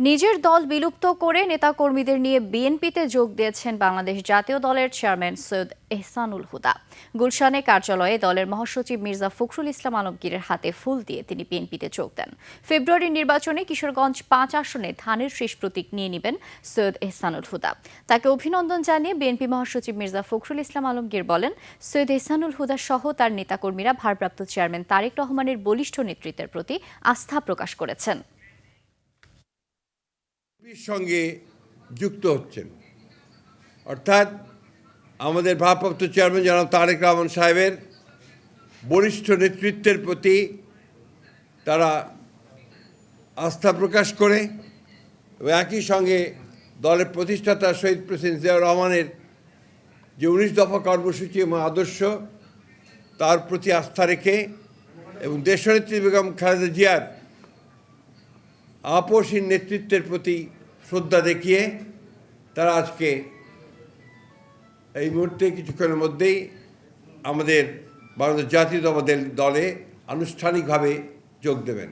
নিজের দল বিলুপ্ত করে নেতাকর্মীদের নিয়ে বিএনপিতে যোগ দিয়েছেন বাংলাদেশ জাতীয় দলের চেয়ারম্যান সৈয়দ এহসানুল হুদা। গুলশানে কার্যালয়ে দলের মহাসচিব মির্জা ফখরুল ইসলাম আলমগীরের হাতে ফুল দিয়ে তিনি বিএনপিতে যোগ দেন। ফেব্রুয়ারির নির্বাচনে কিশোরগঞ্জ ৫ আসনে ধানের শীষ প্রতীক নিয়ে নেবেন সৈয়দ এহসানুল হুদা। তাকে অভিনন্দন জানিয়ে বিএনপি মহাসচিব মির্জা ফখরুল ইসলাম আলমগীর বলেন, সৈয়দ এহসানুল হুদা সহ তার নেতাকর্মীরা ভারপ্রাপ্ত চেয়ারম্যান তারেক রহমানের বলিষ্ঠ নেতৃত্বের প্রতি আস্থা প্রকাশ করেছেন। সঙ্গে যুক্ত হচ্ছেন, অর্থাৎ আমাদের ভারপ্রাপ্ত চেয়ারম্যান জনাব তারেক রহমান সাহেবের বরিষ্ঠ নেতৃত্বের প্রতি তারা আস্থা প্রকাশ করে এবং একই সঙ্গে দলের প্রতিষ্ঠাতা শহীদ প্রেসিডেন্ট জিয়াউর রহমানের যে ১৯ দফা কর্মসূচি এবং আদর্শ তার প্রতি আস্থা রেখে এবং দেশনেত্রী বেগম খালেদা জিয়ার আপসহীন নেতৃত্বের প্রতি শ্রদ্ধা দেখিয়ে তারা আজকে এই মুহূর্তে কিছুক্ষণের মধ্যেই আমাদের বাংলাদেশ জাতীয়তাবাদী দলে আনুষ্ঠানিকভাবে যোগ দেবেন।